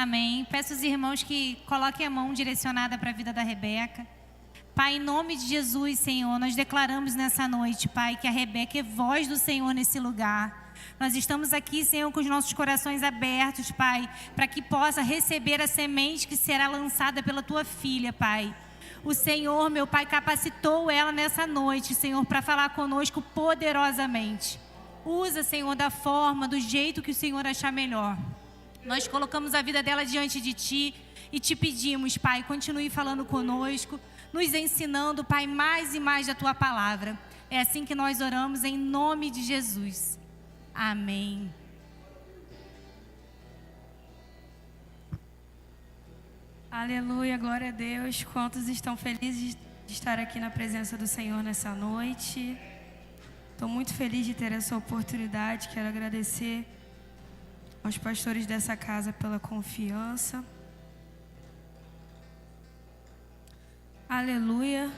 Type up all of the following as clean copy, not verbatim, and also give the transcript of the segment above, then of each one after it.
Amém. Peço aos irmãos que coloquem a mão direcionada para a vida da Rebeca. Pai, em nome de Jesus, Senhor, nós declaramos nessa noite, Pai, que a Rebeca é voz do Senhor nesse lugar. Nós estamos aqui, Senhor, com os nossos corações abertos, Pai, para que possa receber a semente que será lançada pela Tua filha, Pai. O Senhor, meu Pai, capacitou ela nessa noite, Senhor, para falar conosco poderosamente. Usa, Senhor, da forma, do jeito que o Senhor achar melhor. Nós colocamos a vida dela diante de Ti e Te pedimos, Pai, continue falando conosco, nos ensinando, Pai, mais e mais da Tua palavra. É assim que nós oramos em nome de Jesus. Amém. Aleluia, glória a Deus. Quantos estão felizes de estar aqui na presença do Senhor nessa noite? Estou muito feliz de ter essa oportunidade. Quero agradecer aos pastores dessa casa pela confiança. Aleluia.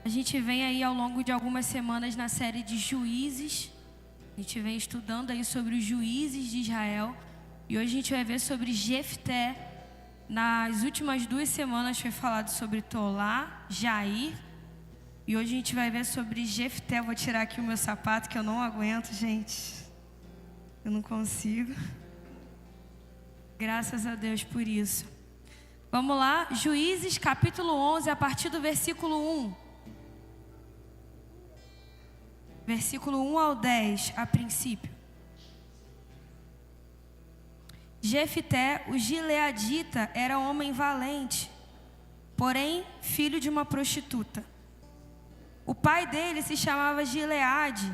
A gente vem aí ao longo de algumas semanas na série de Juízes. A gente vem estudando aí sobre os juízes de Israel. E hoje a gente vai ver sobre Jefté. Nas últimas 2 semanas foi falado sobre Tolá, Jair. E hoje a gente vai ver sobre Jefté. Eu vou tirar aqui o meu sapato que eu não aguento, gente. Eu não consigo. Graças a Deus por isso. Vamos lá, Juízes capítulo 11, a partir do versículo 1. Versículo 1 ao 10, a princípio. Jefté, o gileadita, era homem valente, porém filho de uma prostituta. O pai dele se chamava Gileade.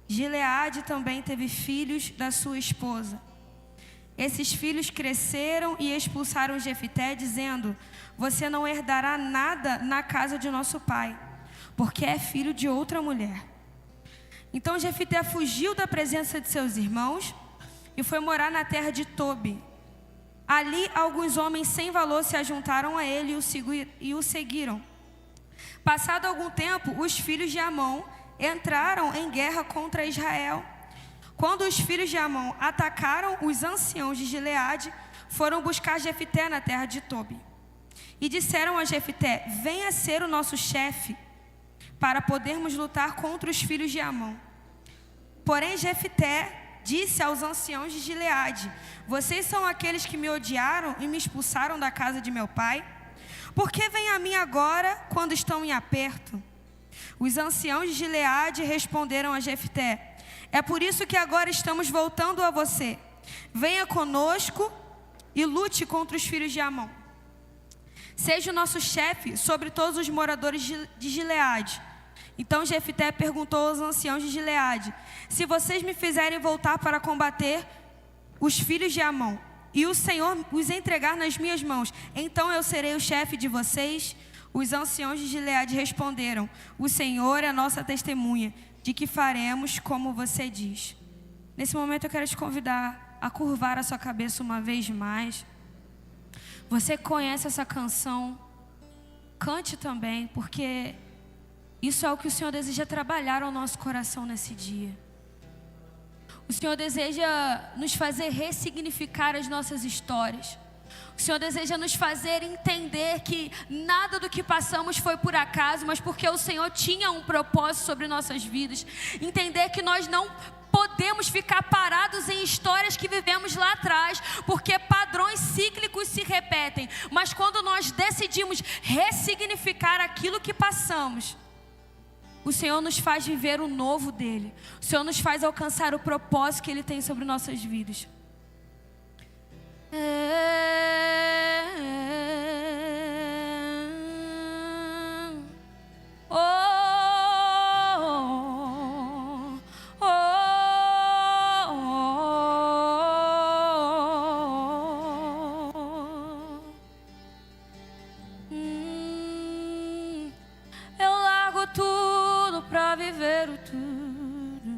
Gileade também teve filhos da sua esposa. Esses filhos cresceram e expulsaram Jefté, dizendo: você não herdará nada na casa de nosso pai, porque é filho de outra mulher. Então Jefté fugiu da presença de seus irmãos e foi morar na terra de Tobi. Ali alguns homens sem valor se ajuntaram a ele e o seguiram. Passado algum tempo, os filhos de Amon entraram em guerra contra Israel. Quando os filhos de Amon atacaram os anciãos de Gileade, foram buscar Jefté na terra de Tobi. E disseram a Jefté: venha ser o nosso chefe, para podermos lutar contra os filhos de Amon. Porém Jefté disse aos anciãos de Gileade: vocês são aqueles que me odiaram e me expulsaram da casa de meu pai? Por que vêm a mim agora, quando estão em aperto? Os anciãos de Gileade responderam a Jefté: é por isso que agora estamos voltando a você. Venha conosco e lute contra os filhos de Amon. Seja o nosso chefe sobre todos os moradores de Gileade. Então Jefté perguntou aos anciãos de Gileade: se vocês me fizerem voltar para combater os filhos de Amon, e o Senhor os entregar nas minhas mãos, então eu serei o chefe de vocês? Os anciãos de Gileade responderam: o Senhor é a nossa testemunha de que faremos como você diz. Nesse momento eu quero te convidar a curvar a sua cabeça uma vez mais. Você conhece essa canção? Cante também, porque isso é o que o Senhor deseja trabalhar ao nosso coração nesse dia. O Senhor deseja nos fazer ressignificar as nossas histórias. O Senhor deseja nos fazer entender que nada do que passamos foi por acaso, mas porque o Senhor tinha um propósito sobre nossas vidas. Entender que nós não podemos ficar parados em histórias que vivemos lá atrás, porque padrões cíclicos se repetem. Mas quando nós decidimos ressignificar aquilo que passamos, o Senhor nos faz viver o novo dele. O Senhor nos faz alcançar o propósito que Ele tem sobre nossas vidas. Eu largo tudo pra viver o tudo.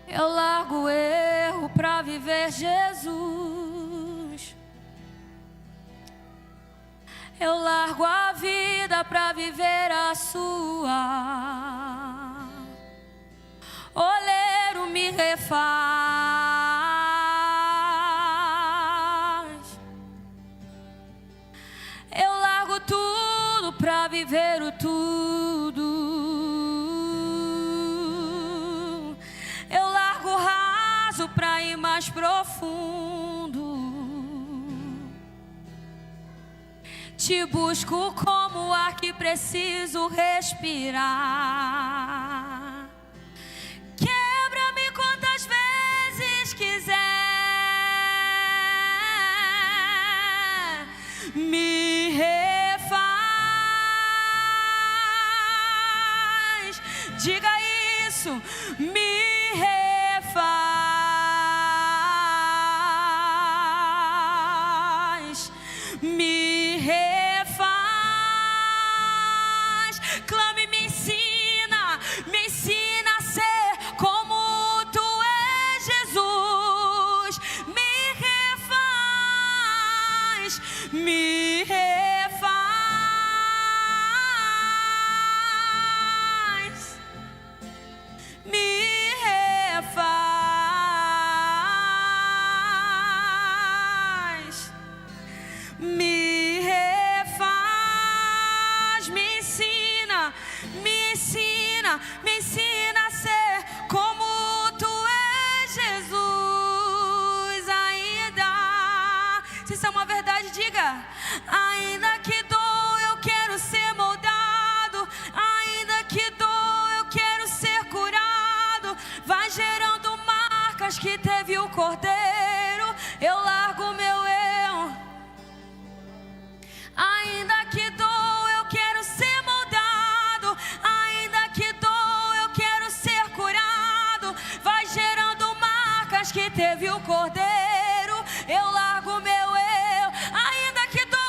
Eu largo o erro pra viver Jesus. Eu largo a vida pra viver a sua. Oleiro me refaz. para viver o tudo. Eu largo o raso para ir mais profundo. Te busco como o ar que preciso respirar. Quebra-me quantas vezes quiser. Me refaz. Diga isso. Me refaz. Me refaz. Clame, me ensina a ser como tu és, Jesus. Me refaz. Me refaz. Me refaz. Me refaz. Me ensina a ser como tu és, Jesus. Ainda, se isso é uma verdade, diga. Ainda que dou, eu quero ser moldado. Ainda que dou, eu quero ser curado. Vai gerando marcas que teve o Cordeiro. Eu largo meu eu. Ainda que dou, eu quero ser moldado. Ainda que dou, eu quero ser curado. Vai gerando marcas que teve o Cordeiro. Eu largo meu eu. Ainda que dou,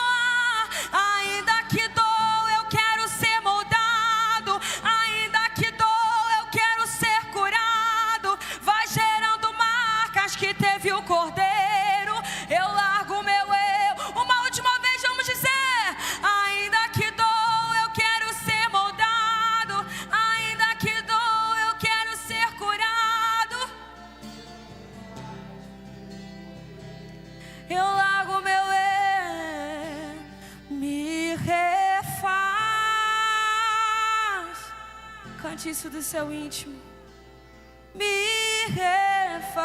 eu quero ser moldado. Ainda que dou, eu quero ser curado. Vai gerando marcas que teve o Cordeiro. Eu largo meu eu. Uma última vez vamos dizer: ainda que dou, eu quero ser moldado. Ainda que dou, eu quero ser curado. Eu largo meu eu. Me refaz. Cante isso do seu íntimo. Me refaz.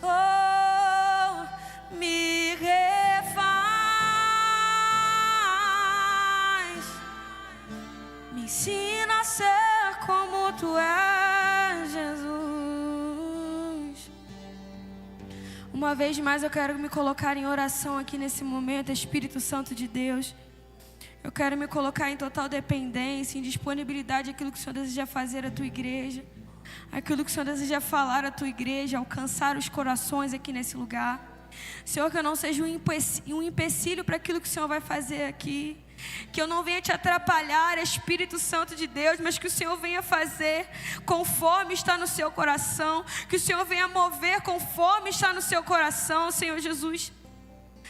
Oh, me refaz. Me ensina a ser como tu és, Jesus. Uma vez mais eu quero me colocar em oração aqui nesse momento, Espírito Santo de Deus. Eu quero me colocar em total dependência, em disponibilidade aquilo que o Senhor deseja fazer à tua igreja, aquilo que o Senhor deseja falar à tua igreja, alcançar os corações aqui nesse lugar. Senhor, que eu não seja um empecilho para aquilo que o Senhor vai fazer aqui. Que eu não venha te atrapalhar, Espírito Santo de Deus, mas que o Senhor venha fazer conforme está no seu coração. Que o Senhor venha mover conforme está no seu coração, Senhor Jesus.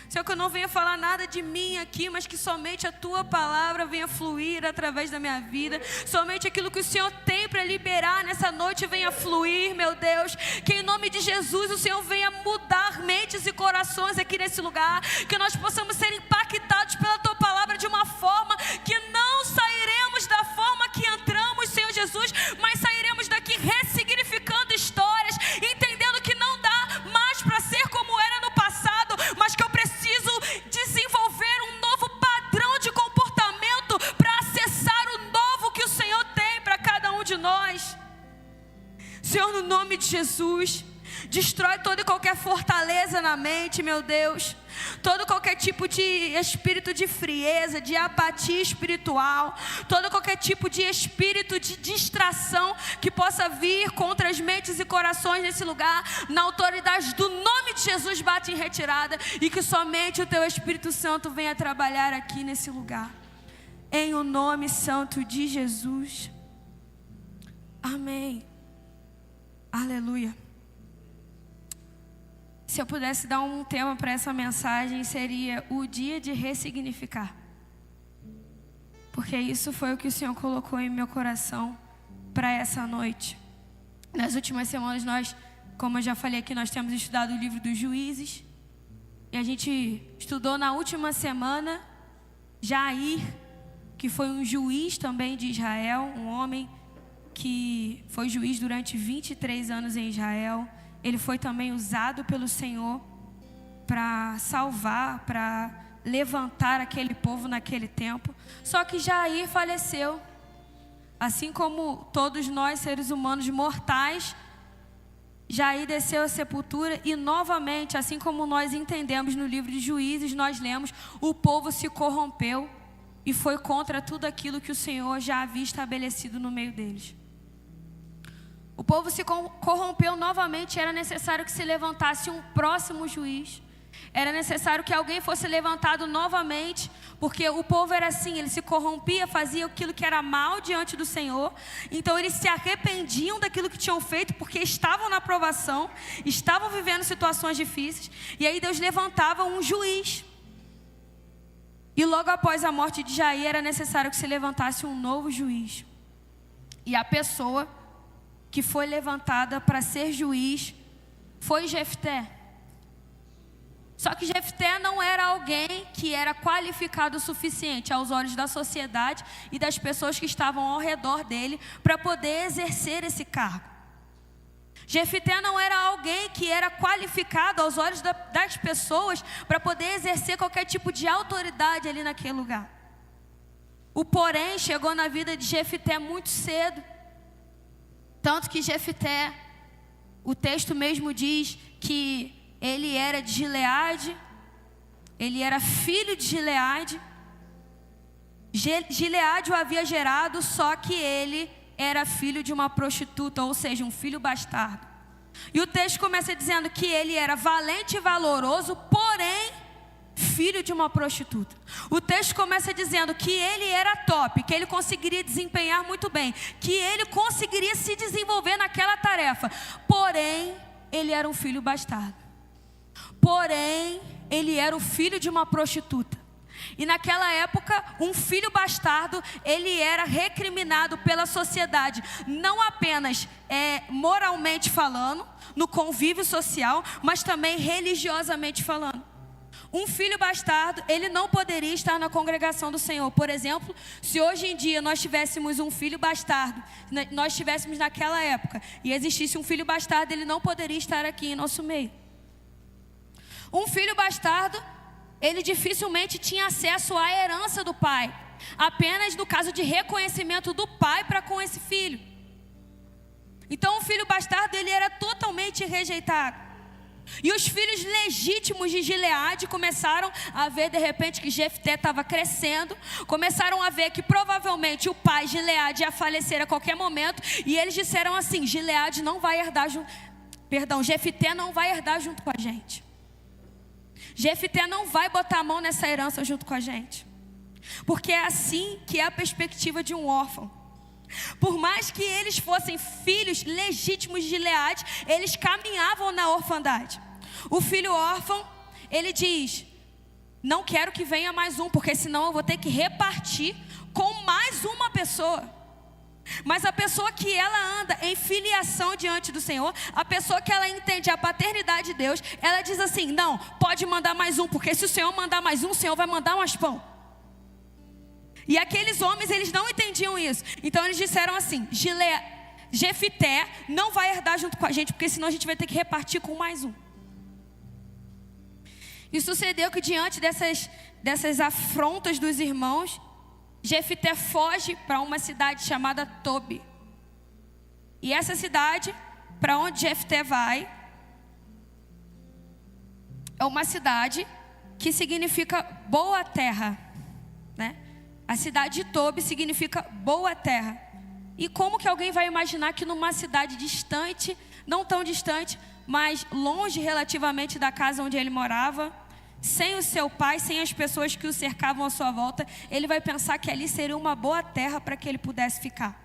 Senhor, que eu não venha falar nada de mim aqui, mas que somente a tua palavra venha fluir através da minha vida. Somente aquilo que o Senhor tem para liberar nessa noite venha fluir, meu Deus. Que em nome de Jesus o Senhor venha mudar mentes e corações aqui nesse lugar. Que nós possamos ser impactados pela tua palavra de uma forma que não sairemos da forma que entramos, Senhor Jesus, mas sairemos daqui ressignificando histórias, entendendo que não dá mais para ser como era no passado, mas que eu preciso desenvolver um novo padrão de comportamento para acessar o novo que o Senhor tem para cada um de nós. Senhor, no nome de Jesus, destrói toda e qualquer fortaleza na mente, meu Deus. Todo qualquer tipo de espírito de frieza, de apatia espiritual, todo qualquer tipo de espírito de distração que possa vir contra as mentes e corações nesse lugar, na autoridade do nome de Jesus, bate em retirada, e que somente o teu Espírito Santo venha trabalhar aqui nesse lugar, em o nome santo de Jesus. Amém. Aleluia. Se eu pudesse dar um tema para essa mensagem, seria o dia de ressignificar. Porque isso foi o que o Senhor colocou em meu coração para essa noite. Nas últimas semanas nós, como eu já falei aqui, nós temos estudado o livro dos Juízes. e a gente estudou na última semana, Jair, que foi um juiz também de Israel, um homem que foi juiz durante 23 anos em Israel. Ele foi também usado pelo Senhor para salvar, para levantar aquele povo naquele tempo. Só que Jair faleceu. Assim como todos nós, seres humanos mortais, Jair desceu à sepultura e novamente, assim como nós entendemos no livro de Juízes, nós lemos, o povo se corrompeu e foi contra tudo aquilo que o Senhor já havia estabelecido no meio deles. O povo se corrompeu novamente, era necessário que se levantasse um próximo juiz. Era necessário que alguém fosse levantado novamente, porque o povo era assim, ele se corrompia, fazia aquilo que era mal diante do Senhor. Então eles se arrependiam daquilo que tinham feito, porque estavam na provação, estavam vivendo situações difíceis. E aí Deus levantava um juiz. E logo após a morte de Jair, era necessário que se levantasse um novo juiz. E a pessoa que foi levantada para ser juiz foi Jefté. Só que Jefté não era alguém que era qualificado o suficiente aos olhos da sociedade e das pessoas que estavam ao redor dele para poder exercer esse cargo. Jefté não era alguém que era qualificado aos olhos das pessoas para poder exercer qualquer tipo de autoridade ali naquele lugar. O porém chegou na vida de Jefté muito cedo. Tanto que Jefté, o texto mesmo diz que ele era de Gileade, ele era filho de Gileade. Gileade o havia gerado, só que ele era filho de uma prostituta, ou seja, um filho bastardo. E o texto começa dizendo que ele era valente e valoroso, porém filho de uma prostituta. O texto começa dizendo que ele era top, que ele conseguiria desempenhar muito bem, que ele conseguiria se desenvolver naquela tarefa, porém ele era um filho bastardo. Porém, ele era o filho de uma prostituta. E naquela época, um filho bastardo, ele era recriminado pela sociedade, não apenas moralmente falando, no convívio social, mas também religiosamente falando. Um filho bastardo, ele não poderia estar na congregação do Senhor. Por exemplo, se hoje em dia nós tivéssemos um filho bastardo, nós estivéssemos naquela época, e existisse um filho bastardo, ele não poderia estar aqui em nosso meio. Um filho bastardo, ele dificilmente tinha acesso à herança do pai, apenas no caso de reconhecimento do pai para com esse filho. Então o filho bastardo, ele era totalmente rejeitado. E os filhos legítimos de Gileade começaram a ver de repente que Jefté estava crescendo, começaram a ver que provavelmente o pai Gileade ia falecer a qualquer momento, e eles disseram assim: Gileade não vai herdar Jefté não vai herdar junto com a gente. Jefté não vai botar a mão nessa herança junto com a gente, porque é assim que é a perspectiva de um órfão. Por mais que eles fossem filhos legítimos de Gileade, eles caminhavam na orfandade. O filho órfão, ele diz: não quero que venha mais um, porque senão eu vou ter que repartir com mais uma pessoa. Mas a pessoa que ela anda em filiação diante do Senhor, a pessoa que ela entende a paternidade de Deus, ela diz assim: não, pode mandar mais um, porque se o Senhor mandar mais um, o Senhor vai mandar mais pão. E aqueles homens, eles não entendiam isso. Então eles disseram assim: Jefté não vai herdar junto com a gente, porque senão a gente vai ter que repartir com mais um. E sucedeu que diante dessas afrontas dos irmãos, Jefté foge para uma cidade chamada Tobi. E essa cidade, para onde Jefté vai, é uma cidade que significa boa terra, né? A cidade de Tobi significa boa terra. E como que alguém vai imaginar que numa cidade distante, não tão distante, mas longe relativamente da casa onde ele morava, sem o seu pai, sem as pessoas que o cercavam à sua volta, ele vai pensar que ali seria uma boa terra para que ele pudesse ficar.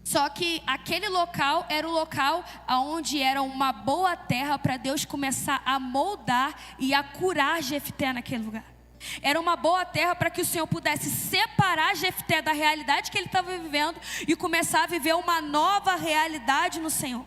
Só que aquele local era o local onde era uma boa terra para Deus começar a moldar e a curar Jefté naquele lugar. Era uma boa terra para que o Senhor pudesse separar Jefté da realidade que ele estava vivendo e começar a viver uma nova realidade no Senhor.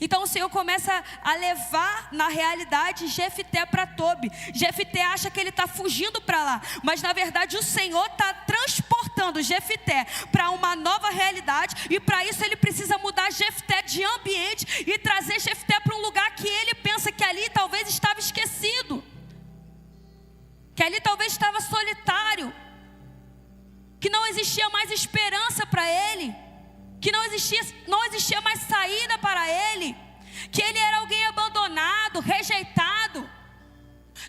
Então o Senhor começa a levar na realidade Jefté para Tobi. Jefté acha que ele está fugindo para lá, mas na verdade o Senhor está transportando Jefté para uma nova realidade, e para isso ele precisa mudar Jefté de ambiente e trazer Jefté para um lugar que ele pensa que ali talvez estava esquecido, que ali talvez estava solitário, que não existia mais esperança para ele, que não existia mais saída para ele, que ele era alguém abandonado, rejeitado.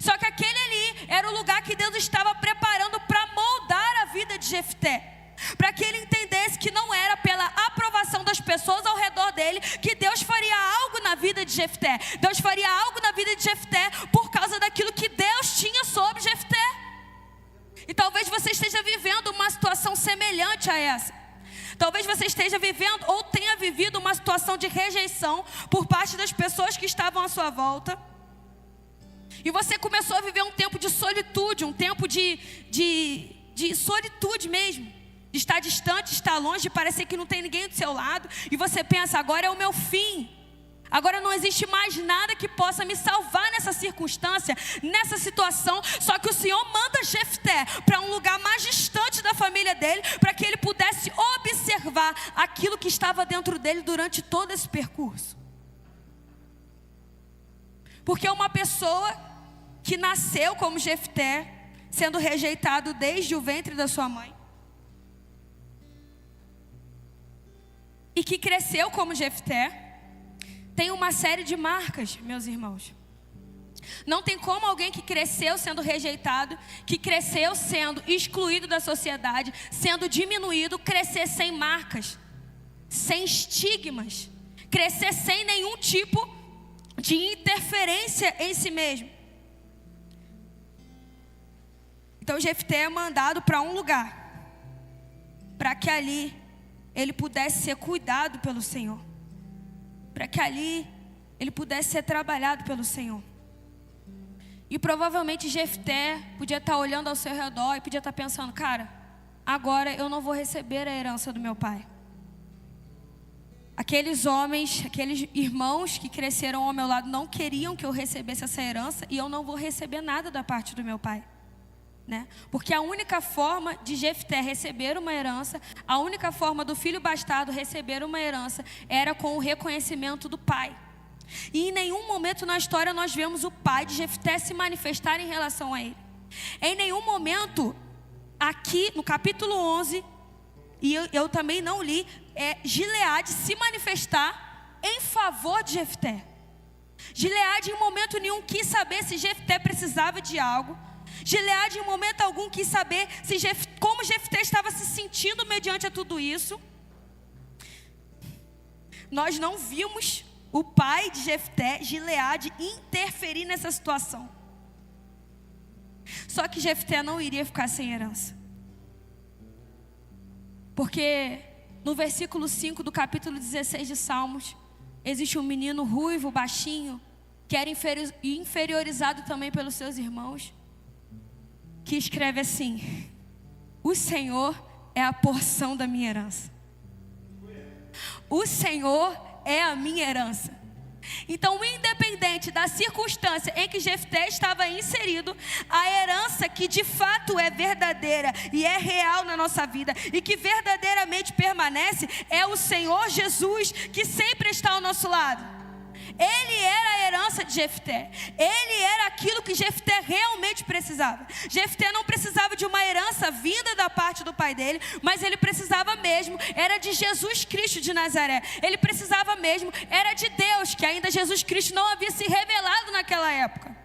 Só que aquele ali era o lugar que Deus estava preparando para moldar a vida de Jefté, para que ele entendesse que não era pela aprovação das pessoas ao redor dele que Deus faria algo na vida de Jefté. Deus faria algo na vida de Jefté por causa daquilo que Deus tinha sobre Jefté. E talvez você esteja vivendo uma situação semelhante a essa. Talvez você esteja vivendo ou tenha vivido uma situação de rejeição por parte das pessoas que estavam à sua volta. E você começou a viver um tempo de solitude, um tempo de solitude mesmo. De estar distante, estar longe, de parecer que não tem ninguém do seu lado. E você pensa, agora é o meu fim. Agora não existe mais nada que possa me salvar nessa circunstância, nessa situação. Só que o Senhor manda Jefté para um lugar mais distante da família dele, para que ele pudesse observar aquilo que estava dentro dele durante todo esse percurso. Porque uma pessoa que nasceu como Jefté, sendo rejeitado desde o ventre da sua mãe, e que cresceu como Jefté, tem uma série de marcas, meus irmãos. Não tem como alguém que cresceu sendo rejeitado, que cresceu sendo excluído da sociedade, sendo diminuído, crescer sem marcas, sem estigmas, crescer sem nenhum tipo de interferência em si mesmo. Então Jefté é mandado para um lugar, para que ali ele pudesse ser cuidado pelo Senhor, para que ali ele pudesse ser trabalhado pelo Senhor. E provavelmente Jefté podia estar olhando ao seu redor e podia estar pensando, cara, agora eu não vou receber a herança do meu pai. Aqueles homens, aqueles irmãos que cresceram ao meu lado não queriam que eu recebesse essa herança, e eu não vou receber nada da parte do meu pai. Né? Porque a única forma de Jefté receber uma herança, a única forma do filho bastardo receber uma herança, era com o reconhecimento do pai. E em nenhum momento na história nós vemos o pai de Jefté se manifestar em relação a ele. Em nenhum momento, aqui no capítulo 11, e eu também não li, Gileade se manifestar em favor de Jefté. Gileade em momento nenhum quis saber se Jefté precisava de algo. Gileade em momento algum quis saber como Jefté estava se sentindo mediante a tudo isso. Nós não vimos o pai de Jefté, Gileade, interferir nessa situação. Só que Jefté não iria ficar sem herança. Porque no versículo 5 do capítulo 16 de Salmos, existe um menino ruivo, baixinho, que era inferiorizado também pelos seus irmãos, que escreve assim: o Senhor é a porção da minha herança. O Senhor é a minha herança. Então, independente da circunstância em que Jefté estava inserido, a herança que de fato é verdadeira e é real na nossa vida e que verdadeiramente permanece é o Senhor Jesus, que sempre está ao nosso lado. Ele era a herança de Jefté. Ele era aquilo que Jefté realmente precisava. Jefté não precisava de uma herança vinda da parte do pai dele, mas ele precisava mesmo, era de Jesus Cristo de Nazaré. Ele precisava mesmo, era de Deus, que ainda Jesus Cristo não havia se revelado naquela época.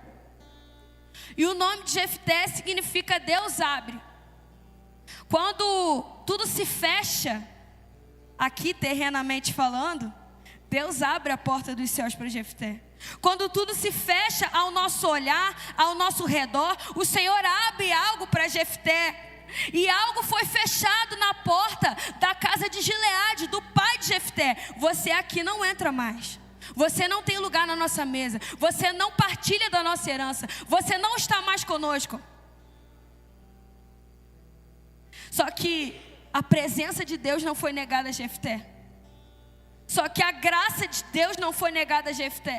E o nome de Jefté significa Deus abre. Quando tudo se fecha, aqui terrenamente falando, Deus abre a porta dos céus para Jefté. Quando tudo se fecha ao nosso olhar, ao nosso redor, o Senhor abre algo para Jefté. E algo foi fechado na porta da casa de Gileade, do pai de Jefté. Você aqui não entra mais. Você não tem lugar na nossa mesa. Você não partilha da nossa herança. Você não está mais conosco. Só que a presença de Deus não foi negada a Jefté. Só que a graça de Deus não foi negada a Jefté.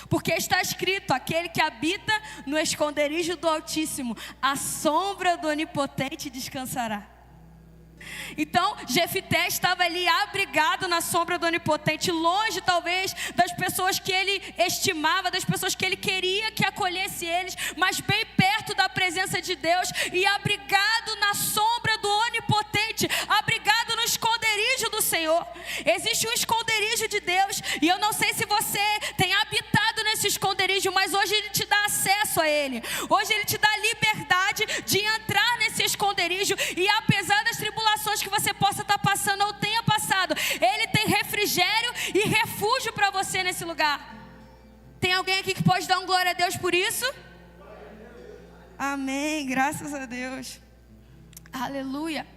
Porque está escrito: aquele que habita no esconderijo do Altíssimo, a sombra do Onipotente descansará. Então, Jefté estava ali abrigado na sombra do Onipotente, longe talvez das pessoas que ele estimava, das pessoas que ele queria que acolhesse eles, mas bem perto da presença de Deus e abrigado na sombra do Onipotente, abrigado no esconderijo do Senhor. Existe um esconderijo de Deus, e eu não sei se você tem habitado nesse esconderijo, mas hoje Ele te dá acesso a Ele. Hoje Ele te dá liberdade de entrar nesse esconderijo, e apesar das tribulações que você possa estar passando ou tenha passado, Ele tem refrigério e refúgio para você nesse lugar. Tem alguém aqui que pode dar um glória a Deus por isso? Amém, graças a Deus. Aleluia.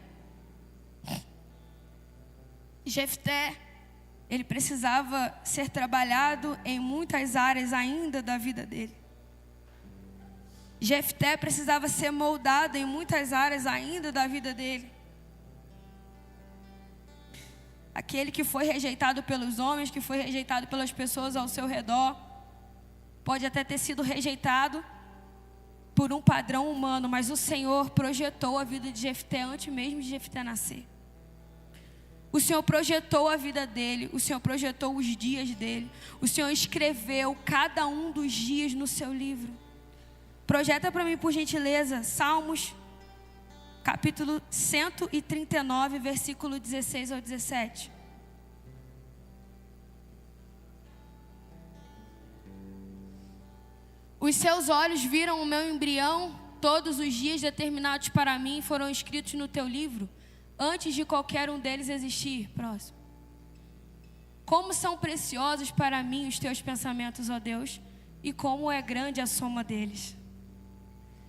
Jefté, ele precisava ser trabalhado em muitas áreas ainda da vida dele. Jefté precisava ser moldado em muitas áreas ainda da vida dele. Aquele que foi rejeitado pelos homens, que foi rejeitado pelas pessoas ao seu redor, pode até ter sido rejeitado por um padrão humano, mas o Senhor projetou a vida de Jefté antes mesmo de Jefté nascer. O Senhor projetou a vida dele, o Senhor projetou os dias dele, o Senhor escreveu cada um dos dias no seu livro. Projeta para mim, por gentileza, Salmos, capítulo 139, versículo 16 ao 17. Os seus olhos viram o meu embrião, todos os dias determinados para mim foram escritos no teu livro, antes de qualquer um deles existir. Próximo. Como são preciosos para mim os teus pensamentos, ó Deus, e como é grande a soma deles.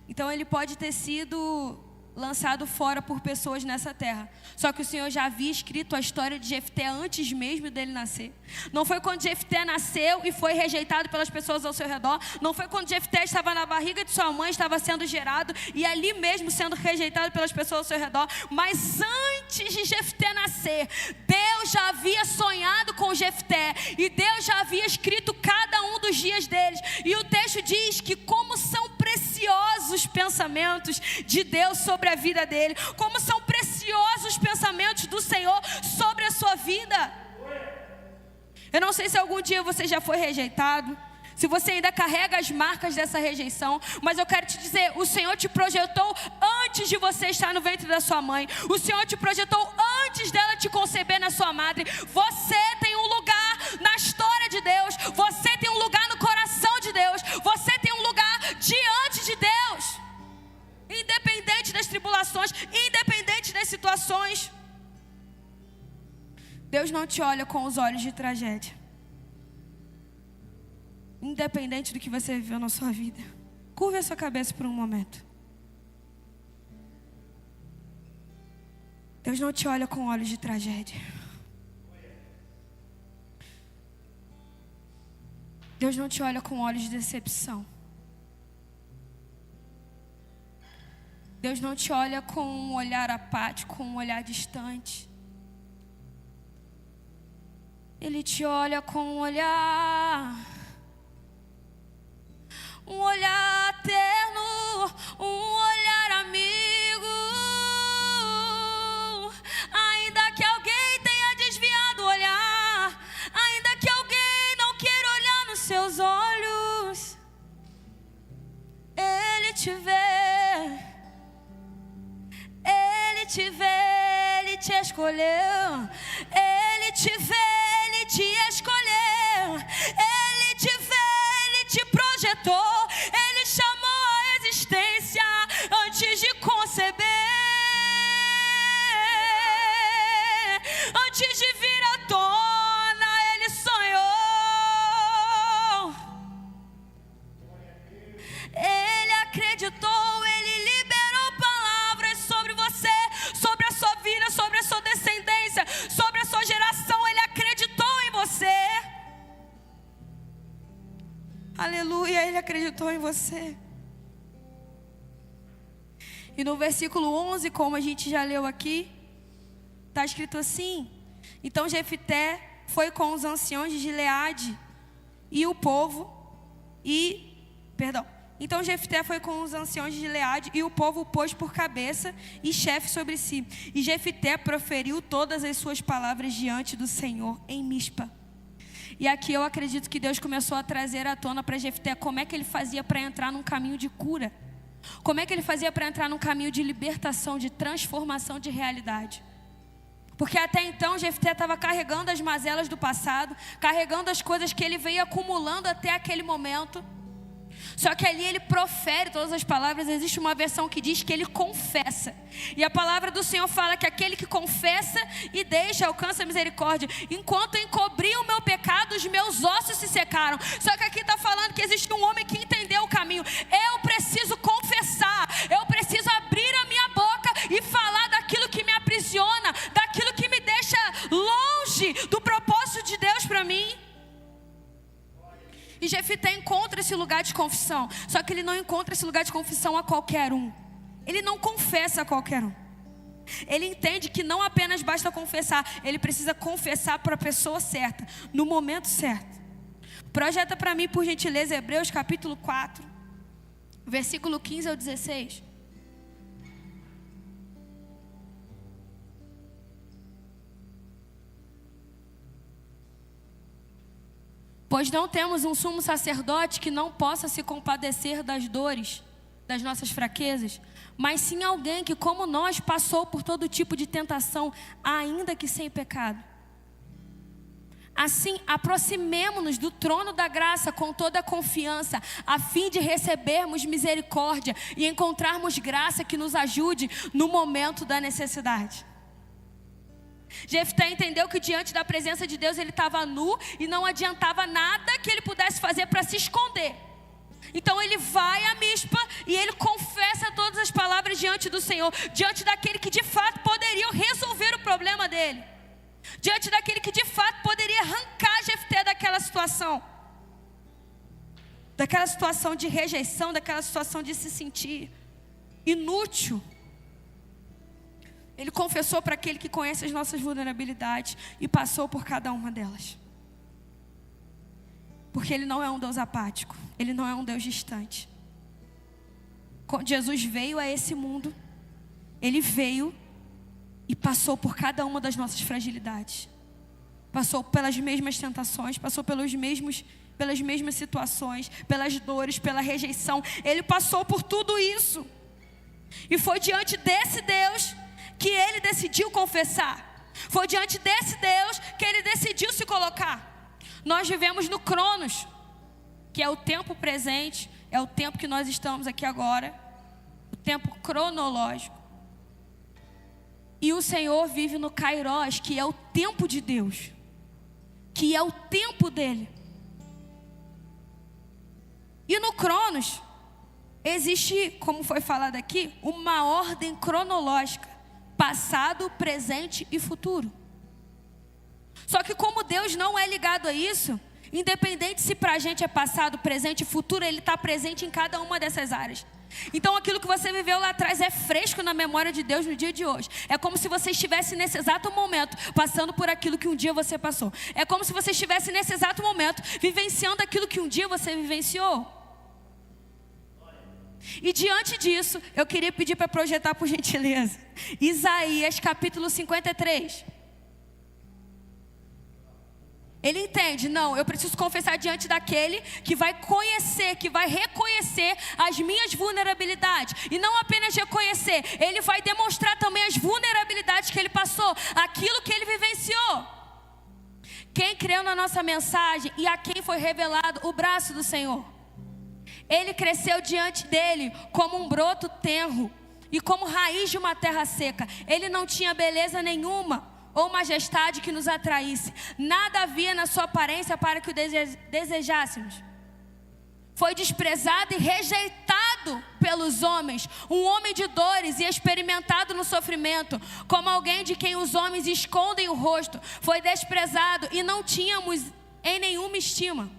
Então ele pode ter sido lançado fora por pessoas nessa terra, só que o Senhor já havia escrito a história de Jefté antes mesmo dele nascer. Não foi quando Jefté nasceu e foi rejeitado pelas pessoas ao seu redor, não foi quando Jefté estava na barriga de sua mãe, estava sendo gerado e ali mesmo sendo rejeitado pelas pessoas ao seu redor, mas antes de Jefté nascer, Deus já havia sonhado com Jefté e Deus já havia escrito cada um dos dias deles. E o texto diz que como são preciosos os pensamentos de Deus sobre a vida dele, como são preciosos os pensamentos do Senhor sobre a sua vida. Eu não sei se algum dia você já foi rejeitado, se você ainda carrega as marcas dessa rejeição, mas eu quero te dizer, o Senhor te projetou antes de você estar no ventre da sua mãe. O Senhor te projetou antes dela te conceber na sua madre. Você tem um lugar na história de Deus, você tem um lugar no coração de Deus, você tem um lugar diante de Deus, independente das tribulações, independente das situações. Deus não te olha com os olhos de tragédia. Independente do que você viveu na sua vida, curve a sua cabeça por um momento. Deus não te olha com olhos de tragédia. Deus não te olha com olhos de decepção. Deus não te olha com um olhar apático, com um olhar distante. Ele te olha com um olhar terno, um olhar amigo. Ainda que alguém tenha desviado o olhar, ainda que alguém não queira olhar nos seus olhos, Ele te vê, Ele te vê, Ele te escolheu, Ele te vê, Ele te escolheu, Ele te vê, Ele te projetou, Ele chamou a existência antes de conceber, antes de vir à tona, Ele sonhou, Ele acreditou, Ele liberou palavras sobre você, sobre a sua vida, sobre a sua descendência, sobre a sua geração. Ele acreditou em você. Aleluia, Ele acreditou em você. E no versículo 11, como a gente já leu aqui, está escrito assim: Então Jefté foi com os anciãos de Gileade e o povo Então Jefté foi com os anciãos de Gileade e o povo o pôs por cabeça e chefe sobre si. E Jefté proferiu todas as suas palavras diante do Senhor em Mispa. E aqui eu acredito que Deus começou a trazer à tona para Jefté como é que ele fazia para entrar num caminho de cura. Como é que ele fazia para entrar num caminho de libertação, de transformação de realidade. Porque até então Jefté estava carregando as mazelas do passado, carregando as coisas que ele veio acumulando até aquele momento. Só que ali ele profere todas as palavras. Existe uma versão que diz que ele confessa. E a palavra do Senhor fala que aquele que confessa e deixa alcança a misericórdia. Enquanto encobri o meu pecado, os meus ossos se secaram. Só que aqui está falando que existe um homem que entendeu o caminho. Eu preciso confessar. Eu preciso abrir a minha boca e falar daquilo que me aprisiona, daquilo que me deixa longe do propósito de Deus para mim. E Jefté encontra esse lugar de confissão. Só que ele não encontra esse lugar de confissão a qualquer um. Ele não confessa a qualquer um. Ele entende que não apenas basta confessar, ele precisa confessar para a pessoa certa, no momento certo. Projeta para mim, por gentileza, Hebreus capítulo 4, versículo 15 ao 16. Pois não temos um sumo sacerdote que não possa se compadecer das dores, das nossas fraquezas, mas sim alguém que, como nós, passou por todo tipo de tentação, ainda que sem pecado. Assim, aproximemo-nos do trono da graça com toda a confiança, a fim de recebermos misericórdia e encontrarmos graça que nos ajude no momento da necessidade. Jefté entendeu que diante da presença de Deus ele estava nu e não adiantava nada que ele pudesse fazer para se esconder. Então ele vai a Mispa e ele confessa todas as palavras diante do Senhor, diante daquele que de fato poderia resolver o problema dele, diante daquele que de fato poderia arrancar Jefté daquela situação de rejeição, daquela situação de se sentir inútil. Ele confessou para aquele que conhece as nossas vulnerabilidades e passou por cada uma delas. Porque Ele não é um Deus apático, Ele não é um Deus distante. Quando Jesus veio a esse mundo, Ele veio e passou por cada uma das nossas fragilidades. Passou pelas mesmas tentações, passou pelas mesmas situações, pelas dores, pela rejeição. Ele passou por tudo isso. E foi diante desse Deus que ele decidiu confessar. Foi diante desse Deus que ele decidiu se colocar. Nós vivemos no Cronos, que é o tempo presente, é o tempo que nós estamos aqui agora, o tempo cronológico. E o Senhor vive no Kairos, que é o tempo de Deus, que é o tempo dele. E no Cronos existe, como foi falado aqui, uma ordem cronológica. Passado, presente e futuro. Só que como Deus não é ligado a isso, independente se para a gente é passado, presente e futuro, Ele está presente em cada uma dessas áreas. Então aquilo que você viveu lá atrás é fresco na memória de Deus no dia de hoje. É como se você estivesse nesse exato momento passando por aquilo que um dia você passou. É como se você estivesse nesse exato momento vivenciando aquilo que um dia você vivenciou. E diante disso, eu queria pedir para projetar por gentileza Isaías capítulo 53. Ele entende, não, eu preciso confessar diante daquele que vai conhecer, que vai reconhecer as minhas vulnerabilidades. E não apenas reconhecer, ele vai demonstrar também as vulnerabilidades que ele passou, aquilo que ele vivenciou. Quem creu na nossa mensagem e a quem foi revelado o braço do Senhor? Ele cresceu diante dele como um broto tenro e como raiz de uma terra seca. Ele não tinha beleza nenhuma ou majestade que nos atraísse. Nada havia na sua aparência para que o desejássemos. Foi desprezado e rejeitado pelos homens, um homem de dores e experimentado no sofrimento, como alguém de quem os homens escondem o rosto. Foi desprezado e não tínhamos em nenhuma estima.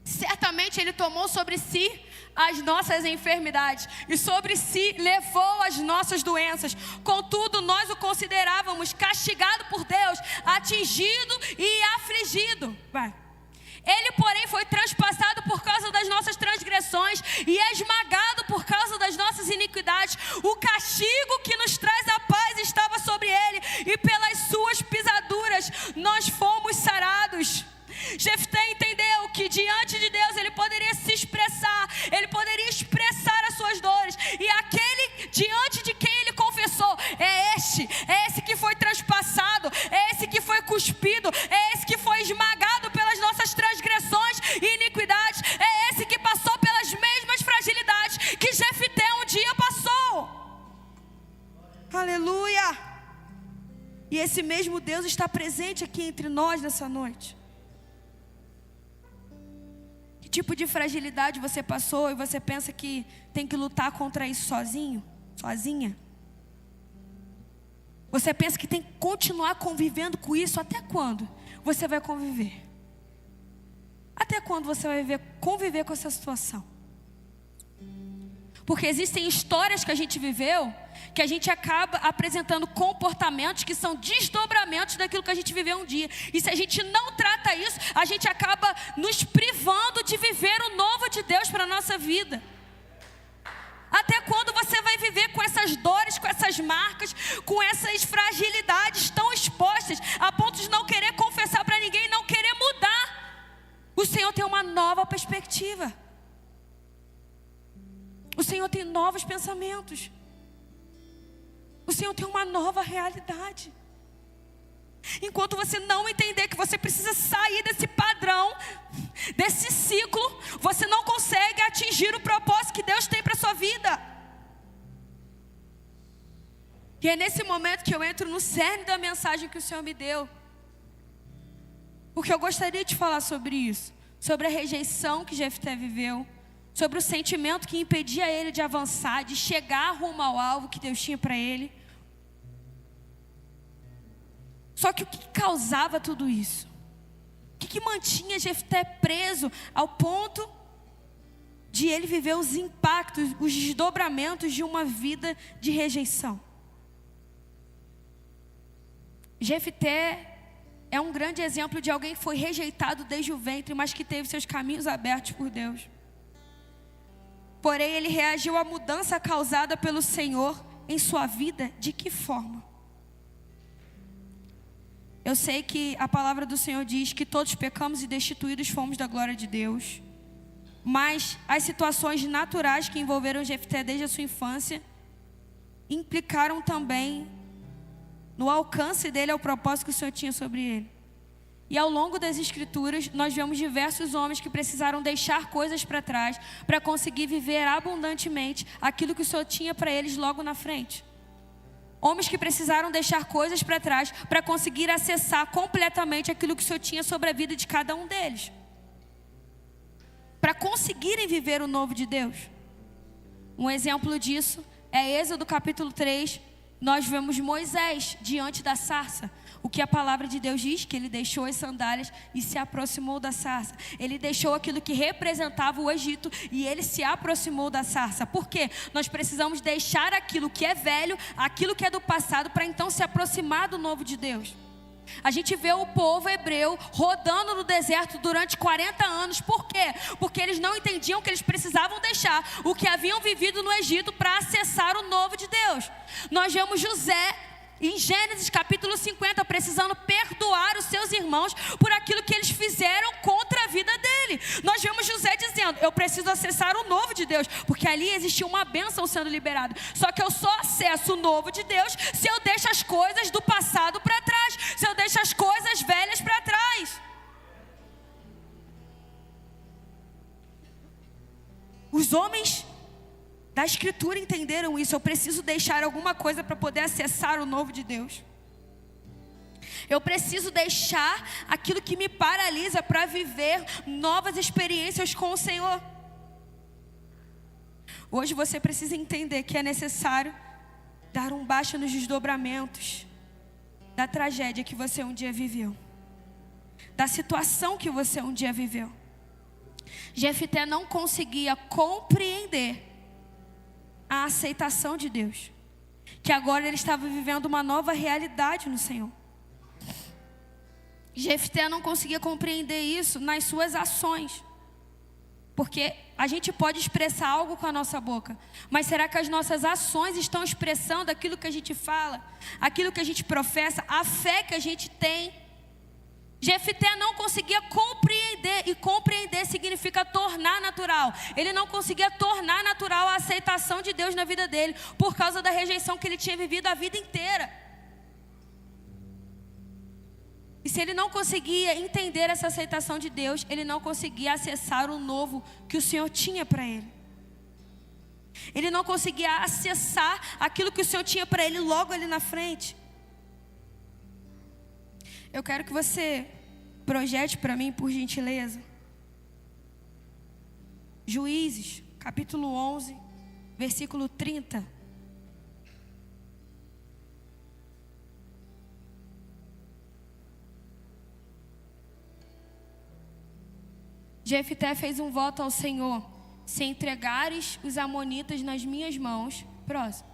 Certamente Ele tomou sobre si as nossas enfermidades e sobre si levou as nossas doenças. Contudo, nós o considerávamos castigado por Deus, atingido e afligido. Ele, porém, foi transpassado por causa das nossas transgressões e esmagado por causa das nossas iniquidades. O castigo que nos traz a paz estava sobre ele, e pelas suas pisaduras nós fomos sarados. Jefté entendeu que diante de Deus ele poderia se expressar, ele poderia expressar as suas dores, e aquele diante de quem ele confessou, é esse que foi transpassado, é esse que foi cuspido, é esse que foi esmagado pelas nossas transgressões e iniquidades, é esse que passou pelas mesmas fragilidades que Jefté um dia passou. Aleluia! E esse mesmo Deus está presente aqui entre nós nessa noite. Que tipo de fragilidade você passou e você pensa que tem que lutar contra isso sozinho, sozinha? Você pensa que tem que continuar convivendo com isso? Até quando você vai conviver? Até quando você vai conviver com essa situação? Porque existem histórias que a gente viveu, que a gente acaba apresentando comportamentos que são desdobramentos daquilo que a gente viveu um dia. E se a gente não trata isso, a gente acaba nos privando de viver o novo de Deus para a nossa vida. Até quando você vai viver com essas dores, com essas marcas, com essas fragilidades tão expostas, a ponto de não querer confessar para ninguém, não querer mudar? O Senhor tem uma nova perspectiva. O Senhor tem novos pensamentos. O Senhor tem uma nova realidade. Enquanto você não entender que você precisa sair desse padrão, desse ciclo, você não consegue atingir o propósito que Deus tem para a sua vida. E é nesse momento que eu entro no cerne da mensagem que o Senhor me deu. Porque eu gostaria de falar sobre isso, sobre a rejeição que Jefté viveu, sobre o sentimento que impedia ele de avançar, de chegar rumo ao alvo que Deus tinha para ele. Só que o que causava tudo isso? O que mantinha Jefté preso ao ponto de ele viver os impactos, os desdobramentos de uma vida de rejeição? Jefté é um grande exemplo de alguém que foi rejeitado desde o ventre, mas que teve seus caminhos abertos por Deus. Porém, ele reagiu à mudança causada pelo Senhor em sua vida. De que forma? Eu sei que a palavra do Senhor diz que todos pecamos e destituídos fomos da glória de Deus. Mas as situações naturais que envolveram Jefté desde a sua infância implicaram também no alcance dele ao propósito que o Senhor tinha sobre ele. E ao longo das Escrituras, nós vemos diversos homens que precisaram deixar coisas para trás para conseguir viver abundantemente aquilo que o Senhor tinha para eles logo na frente. Homens que precisaram deixar coisas para trás para conseguir acessar completamente aquilo que o Senhor tinha sobre a vida de cada um deles. Para conseguirem viver o novo de Deus. Um exemplo disso é Êxodo capítulo 3. Nós vemos Moisés diante da sarça. O que a palavra de Deus diz? Que ele deixou as sandálias e se aproximou da sarça. Ele deixou aquilo que representava o Egito e ele se aproximou da sarça. Por quê? Nós precisamos deixar aquilo que é velho, aquilo que é do passado, para então se aproximar do novo de Deus. A gente vê o povo hebreu rodando no deserto durante 40 anos. Por quê? Porque eles não entendiam que eles precisavam deixar o que haviam vivido no Egito para acessar o novo de Deus. Nós vemos José em Gênesis capítulo 50, precisando perdoar os seus irmãos por aquilo que eles fizeram contra a vida dele. Nós vemos José dizendo: eu preciso acessar o novo de Deus, porque ali existia uma bênção sendo liberada. Só que eu só acesso o novo de Deus se eu deixo as coisas do passado para trás, se eu deixo as coisas velhas para trás. Os homens da Escritura entenderam isso. Eu preciso deixar alguma coisa para poder acessar o novo de Deus. Eu preciso deixar aquilo que me paralisa para viver novas experiências com o Senhor. Hoje você precisa entender que é necessário dar um baixa nos desdobramentos da tragédia que você um dia viveu, da situação que você um dia viveu. Jefté não conseguia compreender a aceitação de Deus, que agora ele estava vivendo uma nova realidade no Senhor. Jefté não conseguia compreender isso nas suas ações, porque a gente pode expressar algo com a nossa boca, mas será que as nossas ações estão expressando aquilo que a gente fala, aquilo que a gente professa, a fé que a gente tem? Jefté não conseguia compreender, e compreender significa tornar natural. Ele não conseguia tornar natural a aceitação de Deus na vida dele, por causa da rejeição que ele tinha vivido a vida inteira. E se ele não conseguia entender essa aceitação de Deus, ele não conseguia acessar o novo que o Senhor tinha para ele. Ele não conseguia acessar aquilo que o Senhor tinha para ele logo ali na frente. Eu quero que você projete para mim, por gentileza, Juízes, capítulo 11, versículo 30. Jefté fez um voto ao Senhor: se entregares os amonitas nas minhas mãos, próximo,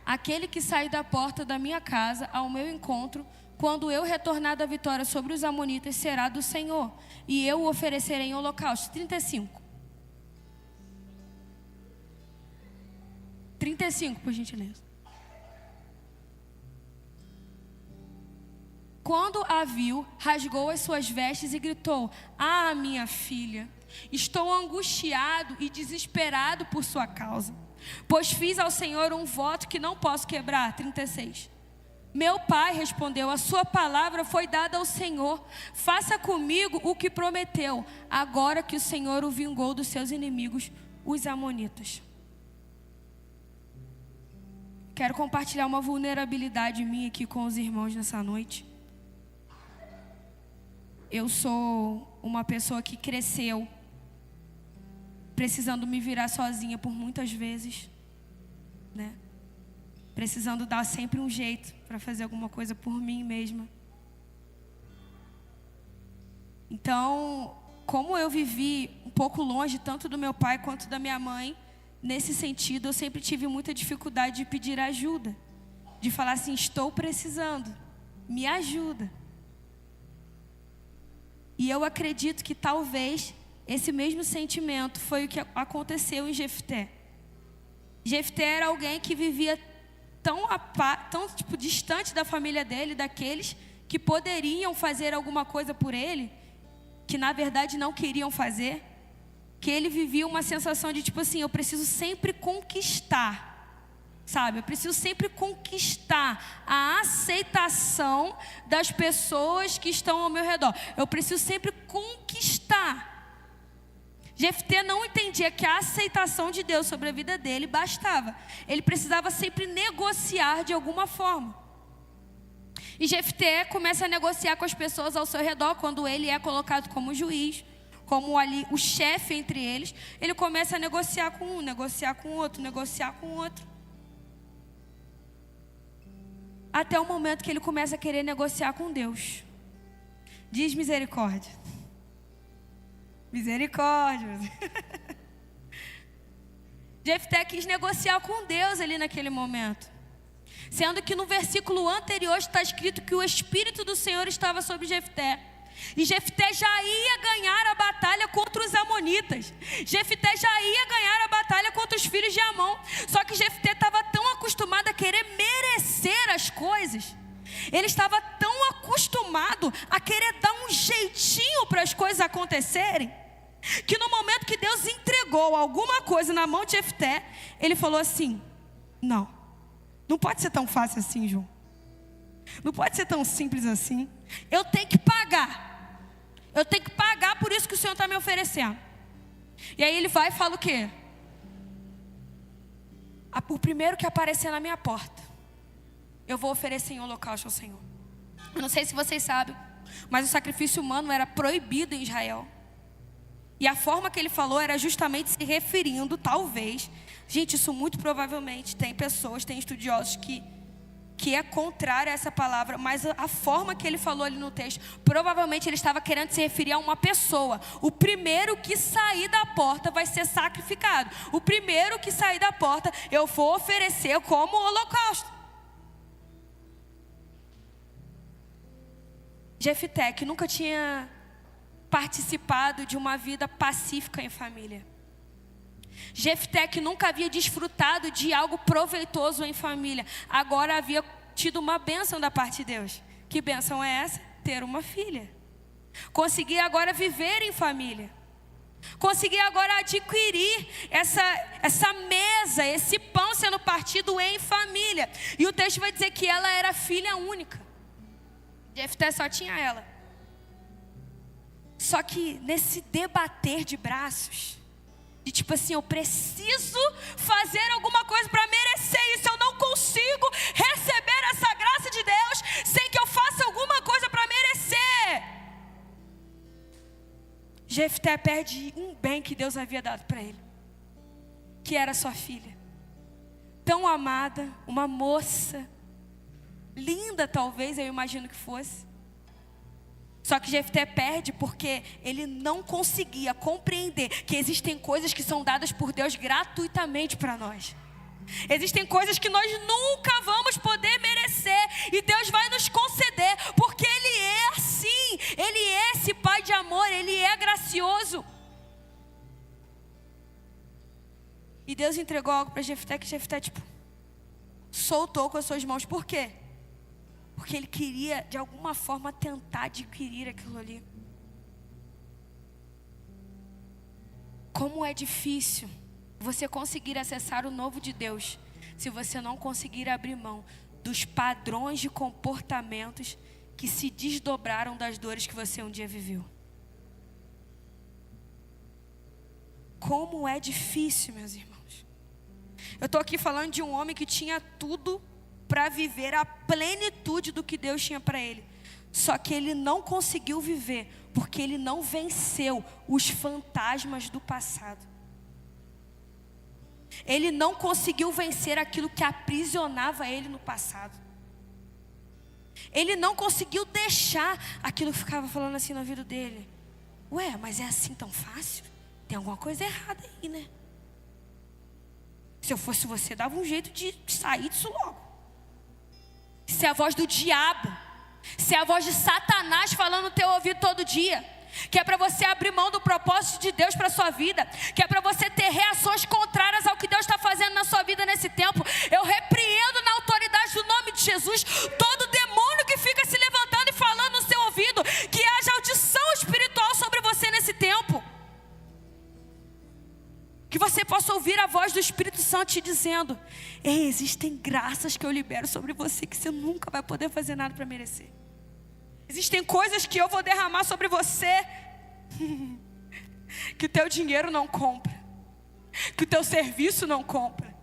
aquele que sair da porta da minha casa ao meu encontro, quando eu retornar da vitória sobre os amonitas, será do Senhor, e eu o oferecerei em holocausto. 35, por gentileza. Quando a viu, rasgou as suas vestes e gritou: ah, minha filha, estou angustiado e desesperado por sua causa, pois fiz ao Senhor um voto que não posso quebrar. 36. Meu pai respondeu: a sua palavra foi dada ao Senhor, faça comigo o que prometeu, agora que o Senhor o vingou dos seus inimigos, os amonitas. Quero compartilhar uma vulnerabilidade minha aqui com os irmãos nessa noite. Eu sou uma pessoa que cresceu precisando me virar sozinha por muitas vezes, né? Precisando dar sempre um jeito para fazer alguma coisa por mim mesma. Então, como eu vivi um pouco longe tanto do meu pai quanto da minha mãe, nesse sentido eu sempre tive muita dificuldade de pedir ajuda, de falar assim: estou precisando, me ajuda. E eu acredito que talvez esse mesmo sentimento foi o que aconteceu em Jefté. Jefté era alguém que vivia tão distante da família dele, daqueles que poderiam fazer alguma coisa por ele, que na verdade não queriam fazer, que ele vivia uma sensação de eu preciso sempre conquistar, sabe? Eu preciso sempre conquistar a aceitação das pessoas que estão ao meu redor. Eu preciso sempre conquistar. Jefté não entendia que a aceitação de Deus sobre a vida dele bastava. Ele precisava sempre negociar de alguma forma. E Jefté começa a negociar com as pessoas ao seu redor, quando ele é colocado como juiz, como ali o chefe entre eles. Ele começa a negociar com um, negociar com outro, negociar com outro. Até o momento que ele começa a querer negociar com Deus. Diz misericórdia. Misericórdia. Jefté quis negociar com Deus ali naquele momento, sendo que no versículo anterior está escrito que o Espírito do Senhor estava sobre Jefté, e Jefté já ia ganhar a batalha contra os amonitas. Jefté já ia ganhar a batalha contra os filhos de Amon. Só que Jefté estava tão acostumado a querer merecer as coisas, ele estava tão acostumado a querer dar um jeitinho para as coisas acontecerem, que no momento que Deus entregou alguma coisa na mão de Jefté, ele falou assim: não pode ser tão fácil assim, João. Não pode ser tão simples assim. Eu tenho que pagar. Eu tenho que pagar por isso que o Senhor está me oferecendo. E aí ele vai e fala o quê? O primeiro que aparecer na minha porta, eu vou oferecer em holocausto ao Senhor. Eu não sei se vocês sabem, mas o sacrifício humano era proibido em Israel. E a forma que ele falou era justamente se referindo, talvez, gente, isso muito provavelmente, tem pessoas, tem estudiosos que que é contrária a essa palavra, mas a forma que ele falou ali no texto, provavelmente ele estava querendo se referir a uma pessoa. O primeiro que sair da porta vai ser sacrificado. O primeiro que sair da porta eu vou oferecer como holocausto. Jefté, que nunca tinha participado de uma vida pacífica em família. Jefté, que nunca havia desfrutado de algo proveitoso em família, agora havia tido uma bênção da parte de Deus. Que bênção é essa? Ter uma filha. Conseguir agora viver em família. Conseguir agora adquirir essa mesa, esse pão sendo partido em família. E o texto vai dizer que ela era filha única. Jefté só tinha ela. Só que nesse debater de braços, de tipo assim, eu preciso fazer alguma coisa para merecer isso, eu não consigo receber essa graça de Deus sem que eu faça alguma coisa para merecer. Jefté perde um bem que Deus havia dado para ele, que era sua filha, tão amada, uma moça, linda talvez, eu imagino que fosse. Só que Jefté perde porque ele não conseguia compreender que existem coisas que são dadas por Deus gratuitamente para nós. Existem coisas que nós nunca vamos poder merecer e Deus vai nos conceder, porque Ele é assim. Ele é esse Pai de amor, Ele é gracioso. E Deus entregou algo para Jefté que Jefté soltou com as suas mãos. Por quê? Porque ele queria, de alguma forma, tentar adquirir aquilo ali. Como é difícil você conseguir acessar o novo de Deus, se você não conseguir abrir mão dos padrões de comportamentos que se desdobraram das dores que você um dia viveu. Como é difícil, meus irmãos. Eu estou aqui falando de um homem que tinha tudo para viver a plenitude do que Deus tinha para ele. Só que ele não conseguiu viver, porque ele não venceu os fantasmas do passado. Ele não conseguiu vencer aquilo que aprisionava ele no passado. Ele não conseguiu deixar aquilo que ficava falando assim na vida dele. Ué, mas é assim tão fácil? Tem alguma coisa errada aí, né? Se eu fosse você, dava um jeito de sair disso logo. Se é a voz do diabo, se é a voz de Satanás falando no teu ouvido todo dia, que é para você abrir mão do propósito de Deus para a sua vida, que é para você ter reações contrárias ao que Deus está fazendo na sua vida nesse tempo, eu repreendo na autoridade do nome de Jesus todo demônio que fica se levantando e falando no seu ouvido, que haja audição espiritual sobre você nesse tempo. Que você possa ouvir a voz do Espírito Santo te dizendo: ei, existem graças que eu libero sobre você que você nunca vai poder fazer nada para merecer. Existem coisas que eu vou derramar sobre você que o teu dinheiro não compra, que o teu serviço não compra,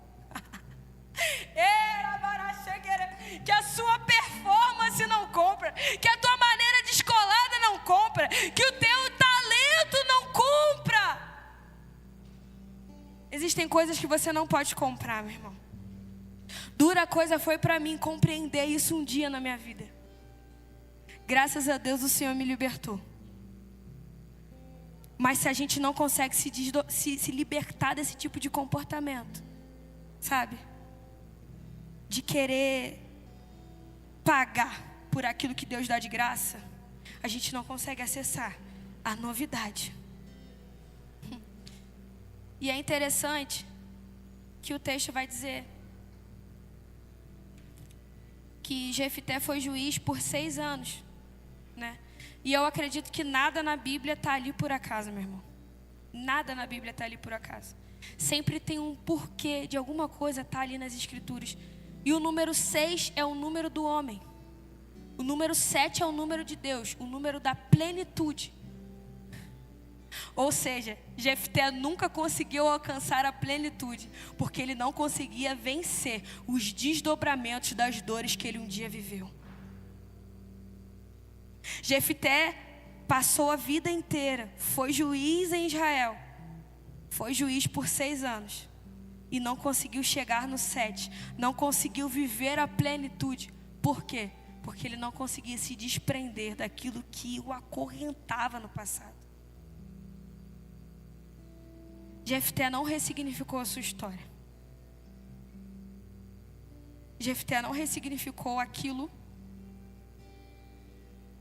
que a sua performance não compra, que a tua maneira descolada não compra, que o teu talento não compra. Existem coisas que você não pode comprar, meu irmão. Dura coisa foi para mim compreender isso um dia na minha vida. Graças a Deus o Senhor me libertou. Mas se a gente não consegue se libertar desse tipo de comportamento, sabe? De querer pagar por aquilo que Deus dá de graça, a gente não consegue acessar a novidade. E é interessante que o texto vai dizer que Jefté foi juiz por 6 anos, né? E eu acredito que nada na Bíblia está ali por acaso, meu irmão. Nada na Bíblia está ali por acaso. Sempre tem um porquê de alguma coisa estar ali nas Escrituras. E o número 6 é o número do homem. O número 7 é o número de Deus, o número da plenitude. Ou seja, Jefté nunca conseguiu alcançar a plenitude, porque ele não conseguia vencer os desdobramentos das dores que ele um dia viveu. Jefté passou a vida inteira, foi juiz em Israel, foi juiz por 6 anos. e não conseguiu chegar no 7, não conseguiu viver a plenitude. Por quê? Porque ele não conseguia se desprender daquilo que o acorrentava no passado. Jefté não ressignificou a sua história. Jefté não ressignificou aquilo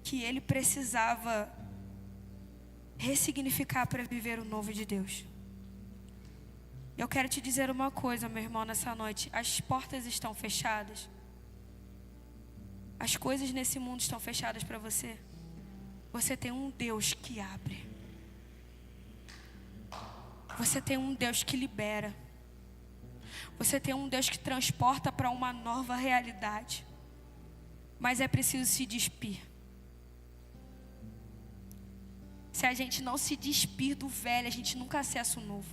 que ele precisava ressignificar para viver o novo de Deus. Eu quero te dizer uma coisa, meu irmão, nessa noite. As portas estão fechadas. As coisas nesse mundo estão fechadas para você. Você tem um Deus que abre. Você tem um Deus que libera. Você tem um Deus que transporta para uma nova realidade. Mas é preciso se despir. Se a gente não se despir do velho, a gente nunca acessa o novo.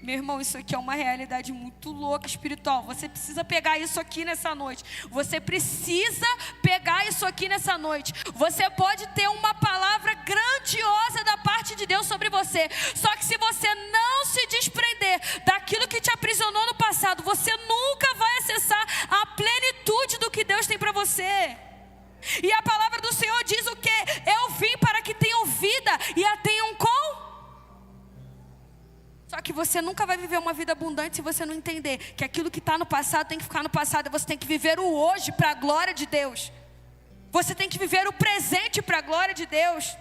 Meu irmão, isso aqui é uma realidade muito louca, espiritual. Você precisa pegar isso aqui nessa noite. Você precisa pegar isso aqui nessa noite. Você pode ter uma palavra grandiosa da parte de Deus sobre você. Só que se você não se desprender daquilo que te aprisionou no passado, você nunca vai acessar a plenitude do que Deus tem para você. E a palavra do Senhor diz o quê? Eu vim para que tenham vida e a tenham com... Só que você nunca vai viver uma vida abundante se você não entender que aquilo que está no passado tem que ficar no passado. Você tem que viver o hoje para a glória de Deus. Você tem que viver o presente para a glória de Deus.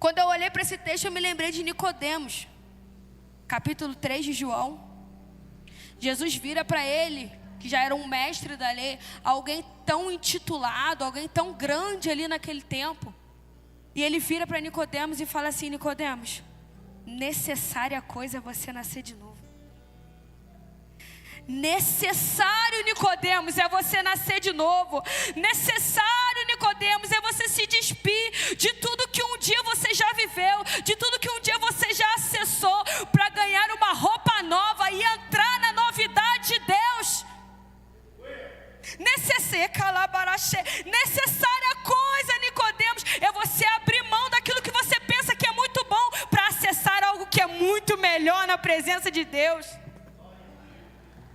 Quando eu olhei para esse texto, eu me lembrei de Nicodemos. Capítulo 3 de João. Jesus vira para ele, que já era um mestre da lei, alguém tão intitulado, alguém tão grande ali naquele tempo. E ele vira para Nicodemos e fala assim: Nicodemos, necessária coisa é você nascer de novo. Necessário, Nicodemos, é você nascer de novo. Necessário, Nicodemos, é você se despir de tudo que um dia você já viveu, de tudo que um dia você já acessou, para ganhar uma roupa nova e entrar na novidade de Deus. Necessária coisa, Nicodemos, é você abrir mão daquilo que você pensa que é muito bom para acessar algo que é muito melhor na presença de Deus.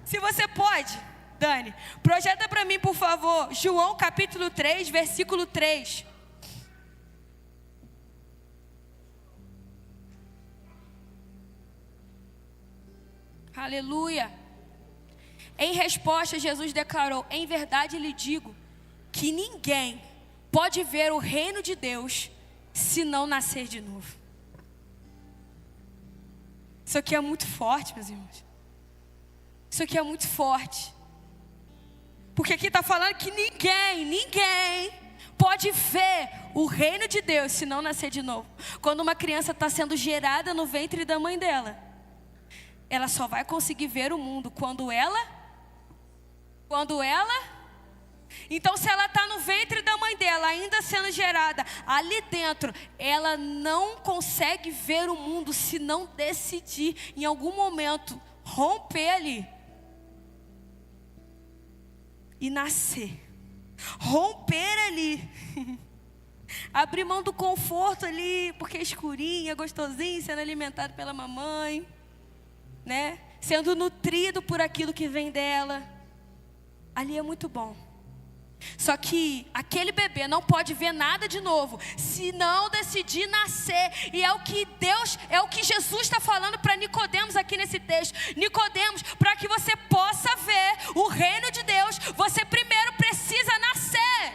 Se você pode, Dani, projeta para mim, por favor, João capítulo 3, versículo 3. Aleluia. Em resposta, Jesus declarou: em verdade lhe digo que ninguém pode ver o reino de Deus se não nascer de novo. Isso aqui é muito forte, meus irmãos. Isso aqui é muito forte. Porque aqui está falando que ninguém pode ver o reino de Deus se não nascer de novo. Quando uma criança está sendo gerada no ventre da mãe dela, ela só vai conseguir ver o mundo quando ela... Então, se ela está no ventre da mãe dela, ainda sendo gerada, ali dentro, ela não consegue ver o mundo se não decidir, em algum momento, romper ali e nascer. Romper ali. Abrir mão do conforto ali, porque é escurinho, é gostosinho, sendo alimentado pela mamãe, né? Sendo nutrido por aquilo que vem dela. Ali é muito bom. Só que aquele bebê não pode ver nada de novo se não decidir nascer. E é o que Jesus está falando para Nicodemos aqui nesse texto. Nicodemos, para que você possa ver o reino de Deus, você primeiro precisa nascer.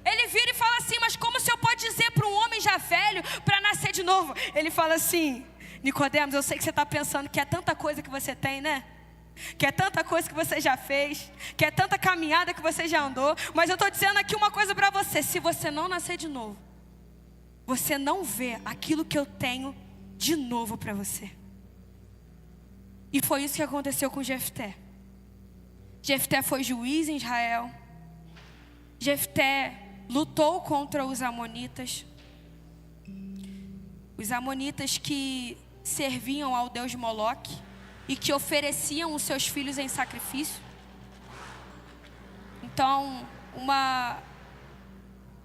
Ele vira e fala assim: mas como o Senhor pode dizer para um homem já velho para nascer de novo? Ele fala assim: Nicodemos, eu sei que você está pensando que é tanta coisa que você tem, né? Que é tanta coisa que você já fez, que é tanta caminhada que você já andou, mas eu estou dizendo aqui uma coisa para você: se você não nascer de novo, você não vê aquilo que eu tenho de novo para você. E foi isso que aconteceu com Jefté. Jefté foi juiz em Israel. Jefté lutou contra os amonitas. Os amonitas que serviam ao deus Moloque e que ofereciam os seus filhos em sacrifício. Então,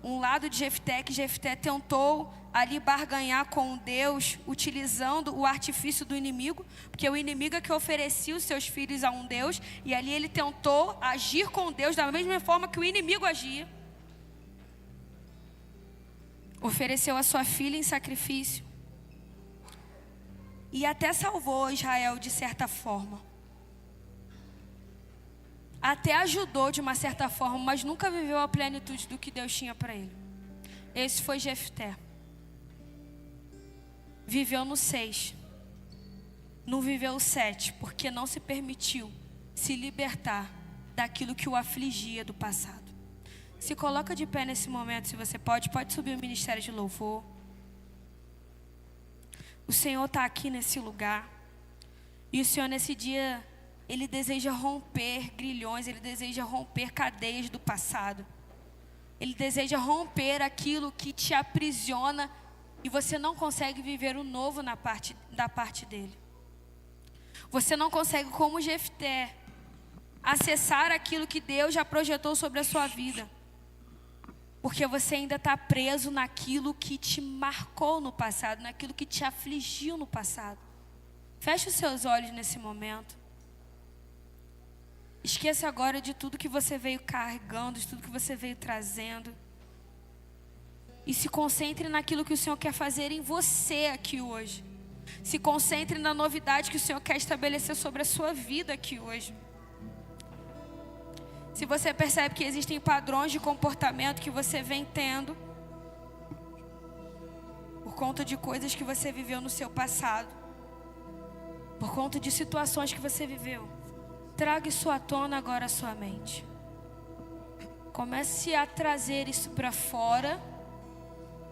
um lado de Jefté, que Jefté tentou ali barganhar com Deus, utilizando o artifício do inimigo, porque o inimigo é que oferecia os seus filhos a um Deus, e ali ele tentou agir com Deus da mesma forma que o inimigo agia. Ofereceu a sua filha em sacrifício, e até salvou Israel de certa forma. Até ajudou de uma certa forma, mas nunca viveu a plenitude do que Deus tinha para ele. Esse foi Jefté. Viveu no 6, não viveu o 7, porque não se permitiu se libertar daquilo que o afligia do passado. Se coloca de pé nesse momento, se você pode subir o ministério de louvor. O Senhor está aqui nesse lugar, e o Senhor nesse dia, Ele deseja romper grilhões, Ele deseja romper cadeias do passado. Ele deseja romper aquilo que te aprisiona e você não consegue viver o novo da parte dele. Você não consegue, como Jefté, acessar aquilo que Deus já projetou sobre a sua vida. Porque você ainda está preso naquilo que te marcou no passado, naquilo que te afligiu no passado. Feche os seus olhos nesse momento. Esqueça agora de tudo que você veio carregando, de tudo que você veio trazendo. E se concentre naquilo que o Senhor quer fazer em você aqui hoje. Se concentre na novidade que o Senhor quer estabelecer sobre a sua vida aqui hoje. Se você percebe que existem padrões de comportamento que você vem tendo, por conta de coisas que você viveu no seu passado, por conta de situações que você viveu, traga isso à tona agora à sua mente. Comece a trazer isso para fora,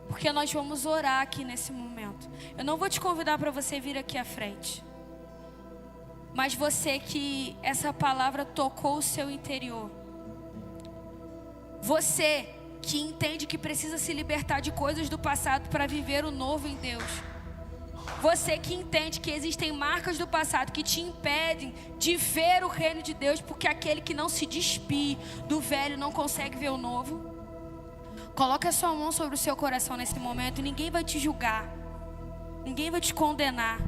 porque nós vamos orar aqui nesse momento. Eu não vou te convidar para você vir aqui à frente, mas você que essa palavra tocou o seu interior, você que entende que precisa se libertar de coisas do passado para viver o novo em Deus, você que entende que existem marcas do passado que te impedem de ver o reino de Deus, porque aquele que não se despir do velho não consegue ver o novo. Coloque a sua mão sobre o seu coração nesse momento. Ninguém vai te julgar, ninguém vai te condenar,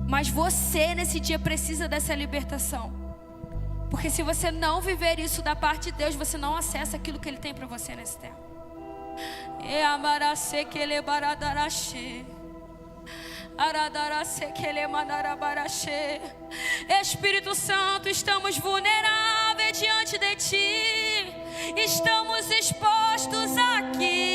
mas você nesse dia precisa dessa libertação. Porque se você não viver isso da parte de Deus, você não acessa aquilo que Ele tem para você nesse tempo. Espírito Santo, estamos vulneráveis diante de Ti. Estamos expostos aqui.